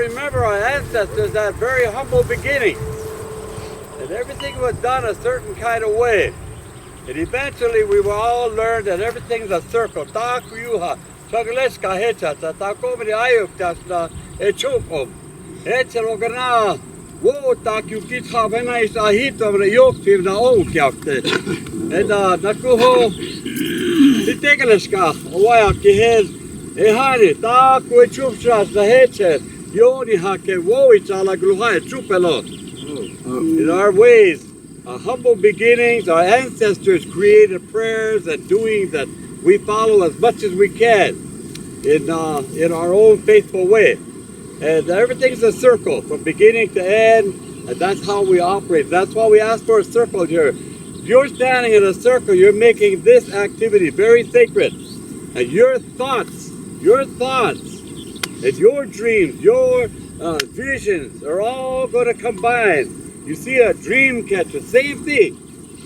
remember our ancestors had very humble beginnings. And everything was done a certain kind of way. And eventually we will all learn that everything's a circle. Ta kuyuha, chagaleshka hecha, ta komri ayuk tasna, echukom. Echelogana, wo ta kyukitha venais ahitom re yoktiv na okyakte. And nakuho, titegaleshka, owayak hez, ehani, ta kuechupshas na heche, yoni hake, wo itala gluha, chupelot. In our ways, our humble beginnings, our ancestors created prayers and doings that we follow as much as we can in our own faithful way. And everything's a circle from beginning to end, and that's how we operate. That's why we ask for a circle here. If you're standing in a circle, you're making this activity very sacred. And your thoughts, and your dreams, your visions are all going to combine. You see a dream catcher, same thing.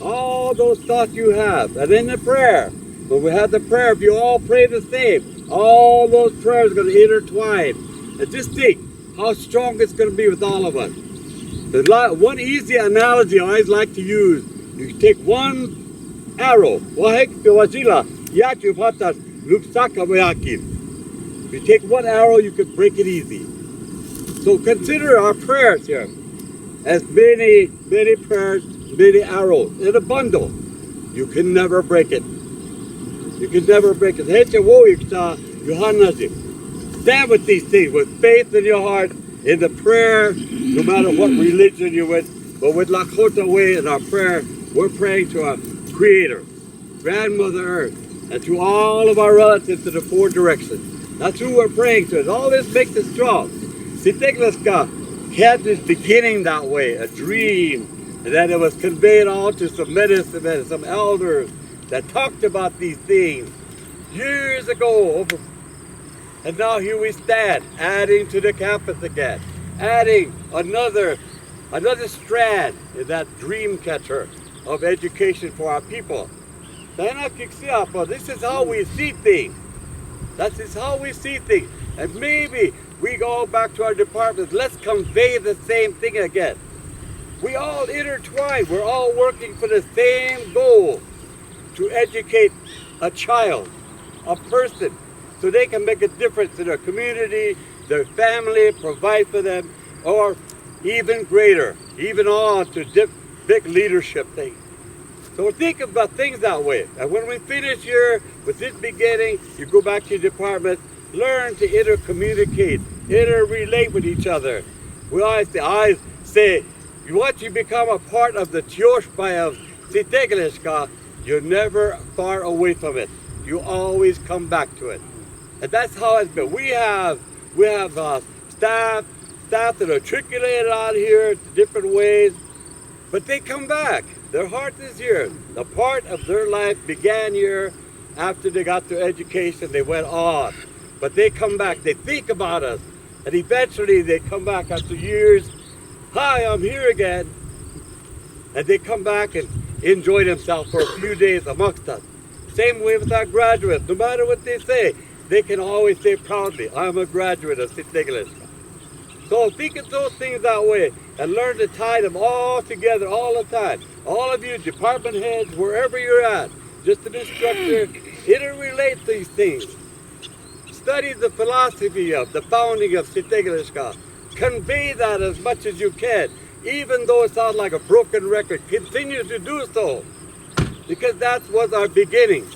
All those thoughts you have. And in the prayer, when we have the prayer, if you all pray the same, all those prayers are going to intertwine. And just think how strong it's going to be with all of us. One easy analogy I always like to use, you take one arrow. If you take one arrow, you can break it easy. So consider our prayers here as many prayers, many arrows in a bundle. You can never break it. You can never break it. Stand with these things, with faith in your heart, in the prayer, no matter what religion you're with. But with Lakota way in our prayer, we're praying to our Creator, Grandmother Earth, and to all of our relatives in the four directions. That's who we're praying to. And all this makes us strong. Sitekleska had this beginning that way, a dream, and then it was conveyed on to some medicine men, some elders that talked about these things years ago. And now here we stand, adding to the campus again, adding another strand in that dream catcher of education for our people. This is how we see things. That is how we see things. And maybe we go back to our departments. Let's convey the same thing again. We all intertwine. We're all working for the same goal, to educate a child, a person, so they can make a difference in their community, their family, provide for them, or even greater, even on to big leadership things. So think about things that way. And when we finish here with this beginning, you go back to your department, learn to intercommunicate, interrelate with each other. We always say, once you become a part of the Tioshpai of Sitegeleshka, you're never far away from it. You always come back to it. And that's how it's been. We have staff that are matriculated out here different ways, but they come back. Their heart is here. The part of their life began here. After they got their education, they went on. But they come back. They think about us. And eventually they come back after years. Hi, I'm here again. And they come back and enjoy themselves for a few days amongst us. Same way with our graduates. No matter what they say, they can always say proudly, I'm a graduate of Sitegeleshka. So think of those things that way and learn to tie them all together all the time. All of you department heads, wherever you're at, just an instructor, interrelate these things. Study the philosophy of the founding of Sitegeleshka. Convey that as much as you can. Even though it sounds like a broken record, continue to do so. Because that was our beginning.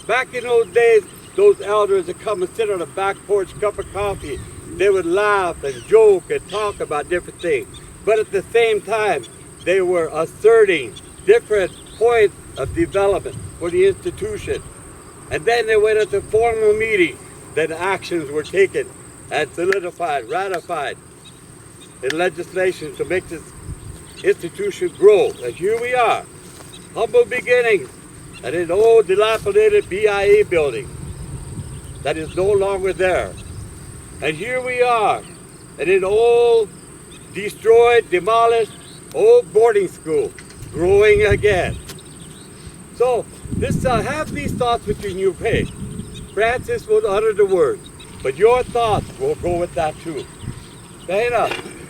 Back in those days, those elders would come and sit on a back porch, cup of coffee. They would laugh and joke and talk about different things. But at the same time, they were asserting different points of development for the institution. And then they went into formal meeting. Then actions were taken and solidified, ratified in legislation to make this institution grow. And here we are, humble beginnings, and an old dilapidated BIA building that is no longer there. And here we are, in an old, destroyed, demolished, old boarding school, growing again. So, have these thoughts between you. Hey, Francis will utter the words, but your thoughts will go with that too.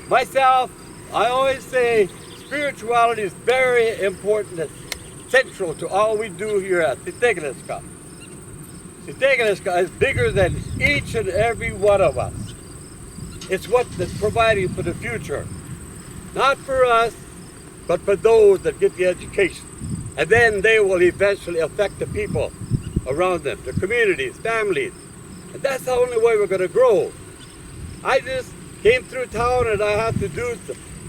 Myself, I always say spirituality is very important and central to all we do here at Sitegaleska. Sitegaleska is bigger than each and every one of us. It's what is providing for the future. Not for us, but for those that get the education. And then they will eventually affect the people around them, the communities, families. And that's the only way we're going to grow. I just came through town and I have to do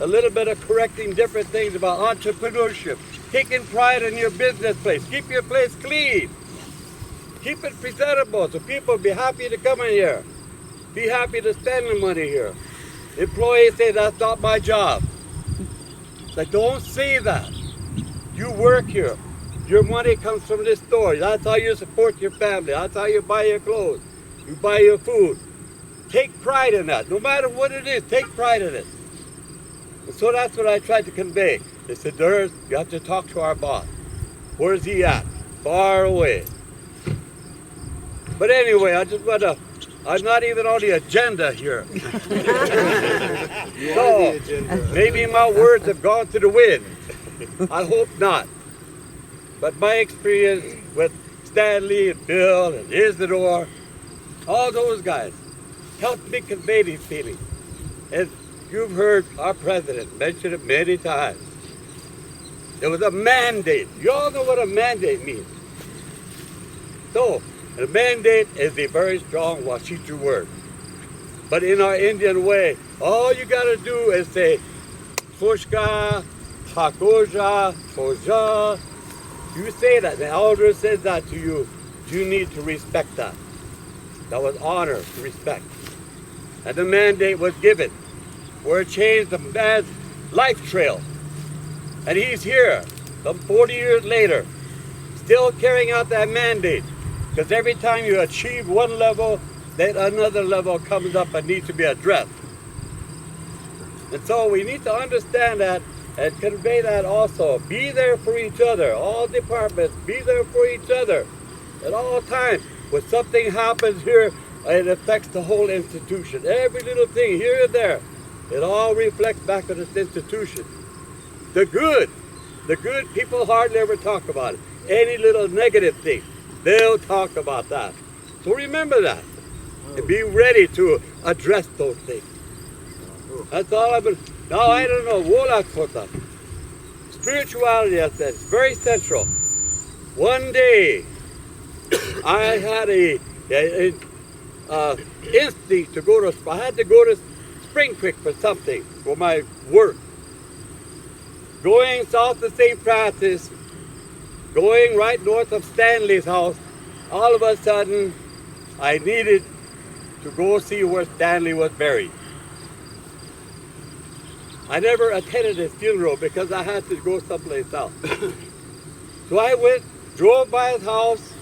a little bit of correcting different things about entrepreneurship, taking pride in your business place, keep your place clean, keep it presentable so people be happy to come in here, be happy to spend the money here. Employees say that's not my job. It's like, don't say that. You work here. Your money comes from this store. That's how you support your family. That's how you buy your clothes. You buy your food. Take pride in that. No matter what it is, take pride in it. And so that's what I tried to convey. They said, you have to talk to our boss. Where's he at? Far away. But anyway, I'm not even on the agenda here. So, maybe my words have gone to the wind. I hope not. But my experience with Stanley and Bill and Isidore, all those guys, helped me convey these feelings. And you've heard our president mention it many times. There was a mandate. You all know what a mandate means. So, a mandate is a very strong Washichu word. But in our Indian way, all you got to do is say, Fushka, Hakoja, Toja. You say that, the elder says that to you, you need to respect that. That was honor, respect. And the mandate was given, where it changed the man's life trail. And he's here, some 40 years later, still carrying out that mandate. Because every time you achieve one level, then another level comes up and needs to be addressed. And so we need to understand that and convey that also. Be there for each other. All departments, be there for each other at all times. When something happens here, it affects the whole institution. Every little thing here and there, it all reflects back on this institution. The good people hardly ever talk about it. Any little negative thing, they'll talk about that. So remember that. And be ready to address those things. That's all I've been. Now I don't know. Spirituality, I said, is very central. One day, I had a instinct to go to. I had to go to Spring Creek for something for my work. Going south of St. Francis, going right north of Stanley's house. All of a sudden, I needed to go see where Stanley was buried. I never attended his funeral because I had to go someplace else. So I went, drove by his house,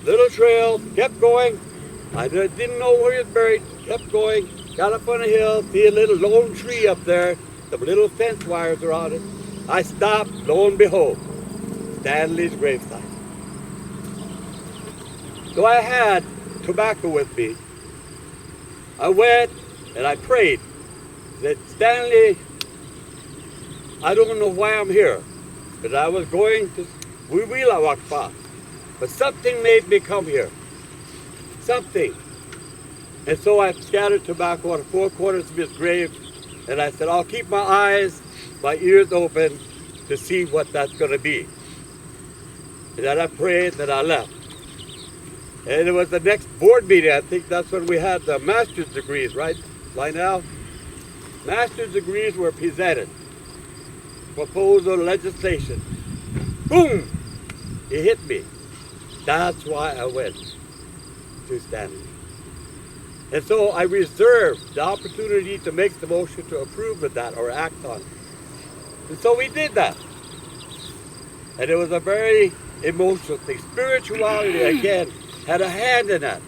little trail, kept going. I didn't know where he was buried, kept going, got up on a hill, see a little lone tree up there, some little fence wires around it. I stopped, lo and behold, Stanley's gravesite. So I had tobacco with me. I went and I prayed that Stanley, I don't know why I'm here, but I was going to Wiwila, but something made me come here. Something. And so I scattered tobacco on 4 corners of his grave, and I said, I'll keep my eyes, my ears open to see what that's going to be. And then I prayed, and I left. And it was the next board meeting. I think that's when we had the master's degrees, right? By now, master's degrees were presented. Proposal, legislation. Boom! It hit me. That's why I went to Stanley. And so I reserved the opportunity to make the motion to approve of that or act on it. And so we did that. And it was a very emotional thing. Spirituality, again, had a hand in that.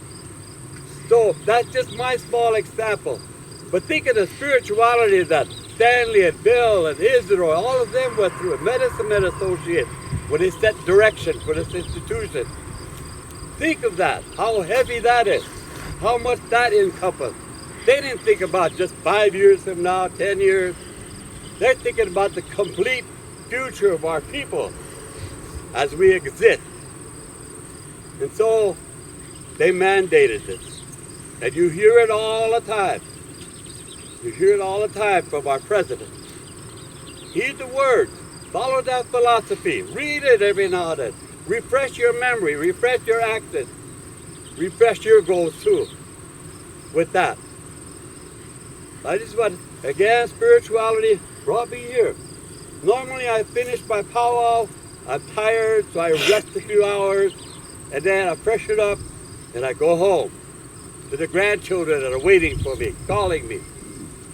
So that's just my small example. But think of the spirituality that Stanley and Bill and Isidore, all of them went through, Medicine Men Associates, when they set direction for this institution. Think of that, how heavy that is, how much that encompassed. They didn't think about just 5 years from now, 10 years. They're thinking about the complete future of our people as we exist. And so they mandated this. And you hear it all the time. You hear it all the time from our president. Heed the words. Follow that philosophy. Read it every now and then. Refresh your memory. Refresh your accent. Refresh your goals too with that. I just want, again, spirituality brought me here. Normally I finish my powwow. I'm tired, so I rest a few hours, and then I freshen up, and I go home to the grandchildren that are waiting for me, calling me,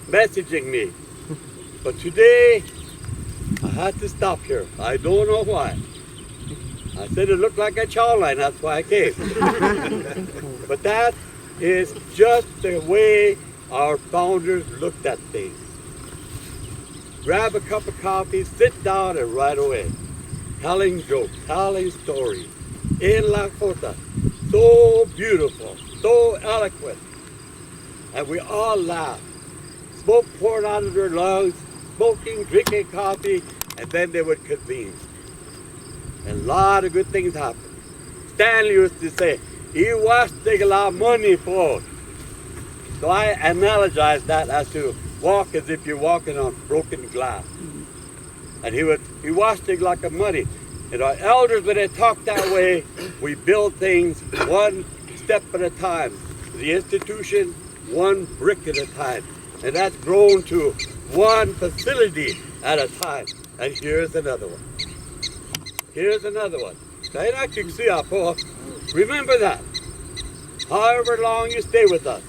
messaging me. But today, I had to stop here. I don't know why. I said it looked like a chow line, that's why I came. But that is just the way our founders looked at things. Grab a cup of coffee, sit down, and right away. Telling jokes, telling stories. In Lakota, so beautiful, so eloquent. And we all laughed. Smoke poured out of their lungs, smoking, drinking coffee, and then they would convene. And a lot of good things happened. Stanley used to say, he was taking a lot of money for. So I analogize that as to walk as if you're walking on broken glass. And he washed it like a money. And our elders, when they talk that way, we build things one step at a time. The institution, one brick at a time. And that's grown to one facility at a time. And here's another one. Here's another one. Remember that. However long you stay with us.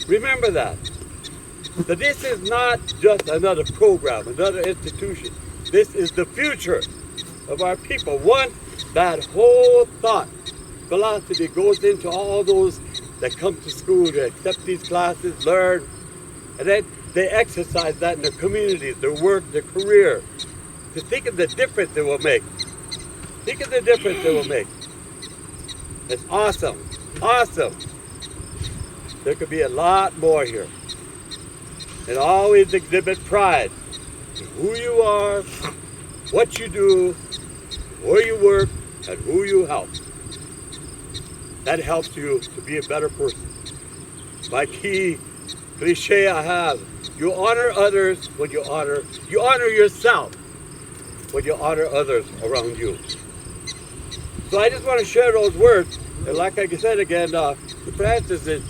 Remember that. That this is not just another program, another institution. This is the future of our people. Once that whole thought, philosophy goes into all those that come to school to accept these classes, learn, and then they exercise that in their communities, their work, their career. To think of the difference it will make. Think of the difference it will make. It's awesome. Awesome. There could be a lot more here. And always exhibit pride in who you are, what you do, where you work, and who you help. That helps you to be a better person. My key cliche I have, you honor others when you honor yourself when you honor others around you. So I just want to share those words. And like I said again, Francis is,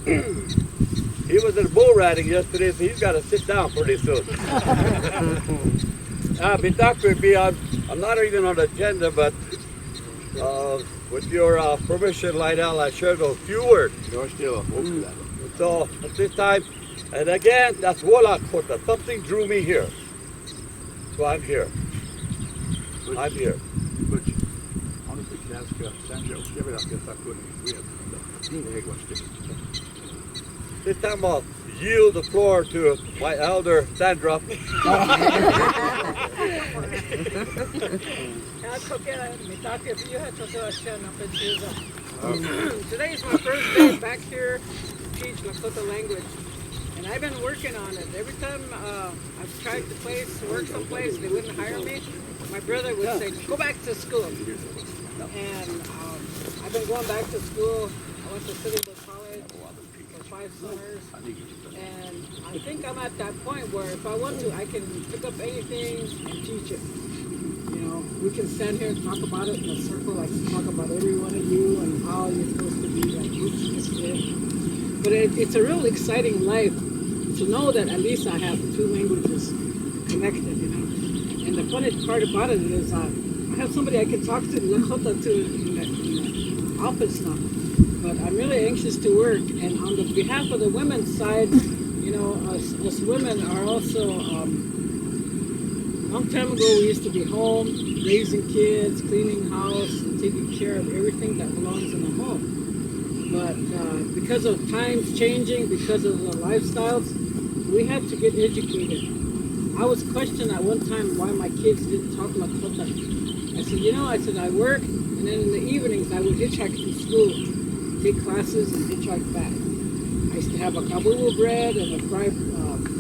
he was in a bull riding yesterday, so he's got to sit down pretty soon. I'm not even on the agenda, but with your permission, Lionel, I share those few words. So at this time, and again, that's Wolakota. Something drew me here. So I'm here. I'm here. Honestly, can I ask Sandra, This time I'll yield the floor to my elder, Sandra. Today is my first day back here to teach Lakota language. And I've been working on it. Every time I've tried to work someplace, they wouldn't hire me. My brother would say, go back to school. And I've been going back to school. I went to City College for 5 summers. And I think I'm at that point where if I want to, I can pick up anything and teach it. You know, we can stand here and talk about it in a circle, like talk about every one of you and how you're supposed to be, like each kid. But it's a real exciting life to know that at least I have 2 languages connected, you know. And the funny part about it is I have somebody I can talk to Lakota to in the office now. But I'm really anxious to work. And on the behalf of the women's side, you know, us women are also, long time ago we used to be home, raising kids, cleaning house, and taking care of everything that belongs in the home. But because of times changing, because of the lifestyles, we had to get educated. I was questioned at one time why my kids didn't talk Lakota. I said, you know, I work, and then in the evenings I would hitchhike to school, take classes, and hitchhike back. I used to have a kabubu bread and a fried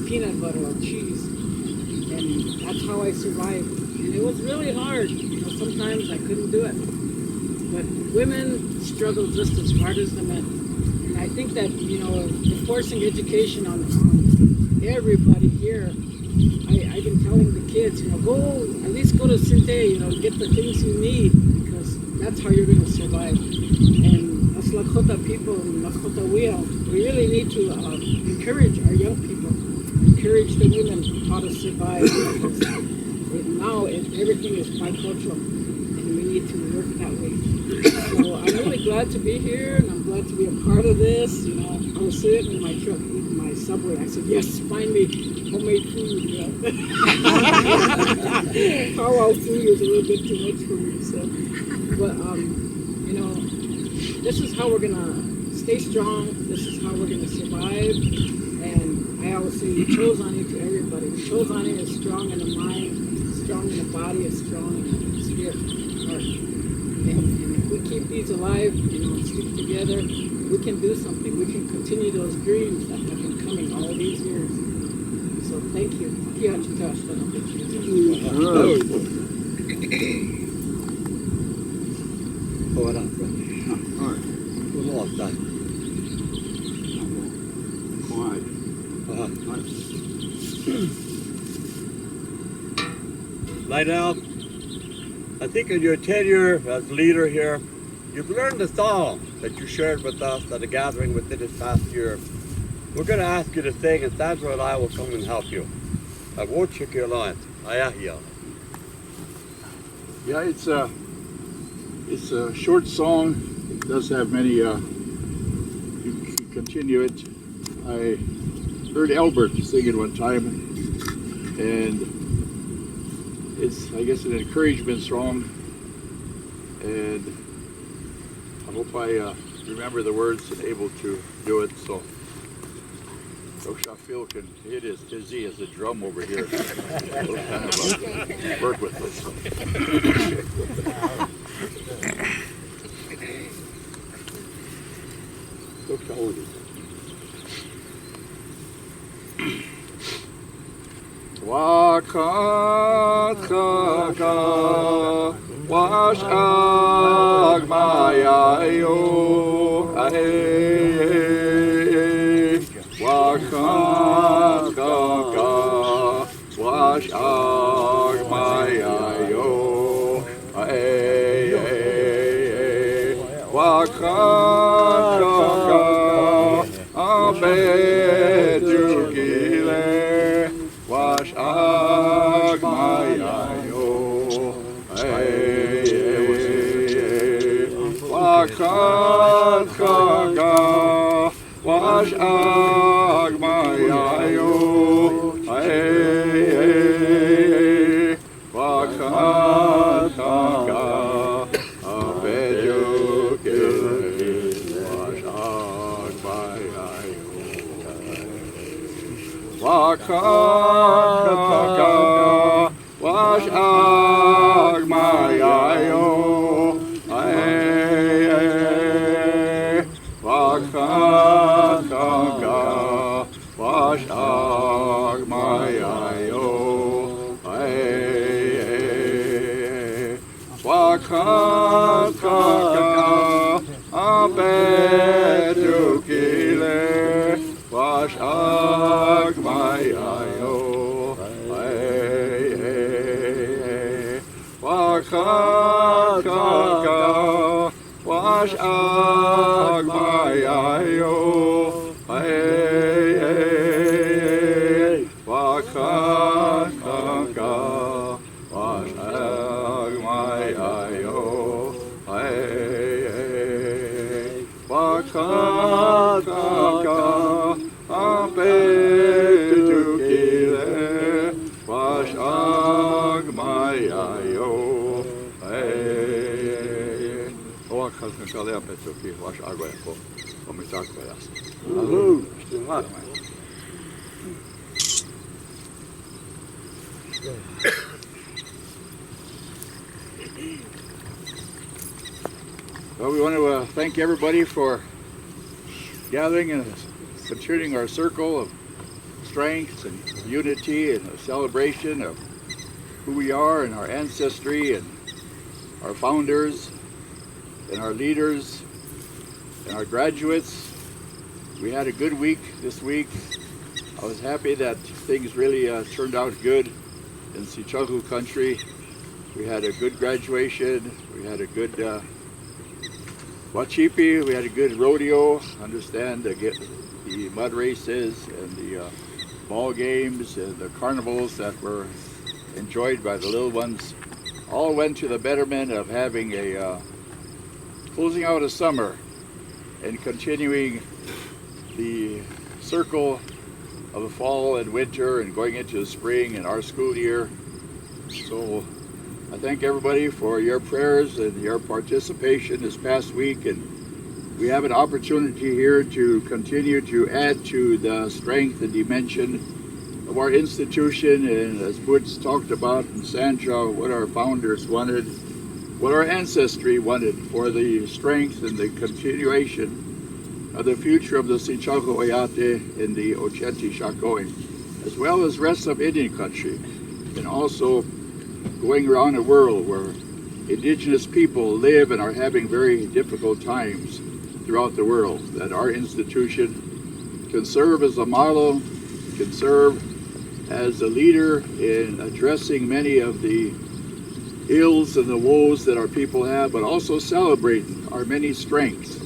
peanut butter or cheese, and that's how I survived. And it was really hard. Sometimes I couldn't do it, but women struggle just as hard as the men. And I think that enforcing education on everybody here. I've been telling the kids, go at least go to Sinte, get the things you need, because that's how you're going to survive. And us Lakota people in Lakota we really need to encourage our young people, encourage the women how to survive. Because now everything is bicultural, and we need to work that way. So I'm really glad to be here, and I'm glad to be a part of this. I was sitting in my truck eating my Subway. I said, yes, find me homemade food. Powwow food is a little bit too much for me. So, but this is how we're gonna stay strong. This is how we're gonna survive. And I always say, we chose on it to everybody. We chose on it is strong in the mind, strong in the body, is strong in the spirit, heart. And if we keep these alive, stick together, we can do something. We can continue those dreams that have been coming all these years. So thank you. Hold on. All right. We're all done. Quiet. Lionel, I think in your tenure as leader here, you've learned the song that you shared with us at a gathering within this past year. We're going to ask you to sing, and Sandra and I will come and help you. I won't check your lines. Ayahia. Yeah, it's a short song. It does have many. You can continue it. I heard Albert sing it one time, and it's, I guess, an encouragement song. And I hope I remember the words and able to do it. So Phil can hit his tizzy as a drum over here. We'll kind of work with this. Wakat kaka wash agmayayo wakat kaka wash agmayayo wakat kaka abedugile wash agmayayo wakat kaka wash agmayayo wakat kaka abedugile wash agmayayo wakat kaka wash agmayayo wakat kaka wash agmayayo wakat kaka abedugile wash agmayayo wakat kaka wash agmayayo wakat kaka wash agmayayo wakat kaka abedugile wash agmayayo wakat kaka abedugile wash agmayayo Hello. Well, we want to thank everybody for gathering and continuing our circle of strength and unity and a celebration of who we are and our ancestry and our founders and our leaders and our graduates. We had a good week this week. I was happy that things really turned out good in Sichaku country. We had a good graduation. We had a good wachipi. We had a good rodeo. Understand the mud races and the ball games and the carnivals that were enjoyed by the little ones. All went to the betterment of having a closing out a summer and continuing the circle of the fall and winter and going into the spring and our school year. So I thank everybody for your prayers and your participation this past week, and we have an opportunity here to continue to add to the strength and dimension of our institution, and as Butch talked about in Sandra, what our founders wanted, what our ancestry wanted for the strength and the continuation of the future of the Sichaku Oyate in the Oceti Shakoin, as well as rest of Indian country, and also going around the world where indigenous people live and are having very difficult times throughout the world, that our institution can serve as a model, can serve as a leader in addressing many of the ills and the woes that our people have, but also celebrating our many strengths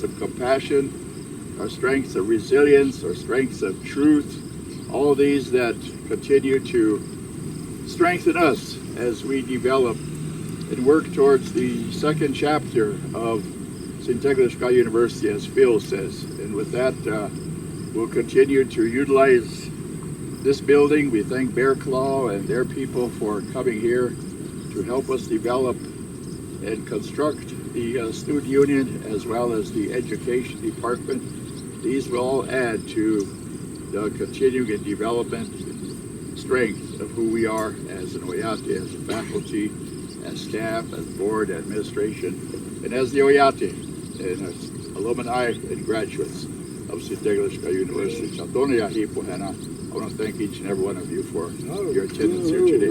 of compassion, our strengths of resilience, our strengths of truth, all these that continue to strengthen us as we develop and work towards the second chapter of St. Teglishka University, as Phil says. And with that, we'll continue to utilize this building. We thank Bear Claw and their people for coming here to help us develop and construct the student union as well as the education department. These will all add to the continuing development and strength of who we are as an Oyate, as a faculty, as staff, as board, administration, and as the Oyate, and as alumni and graduates of St. Teglishka University. I want to thank each and every one of you for your attendance here today.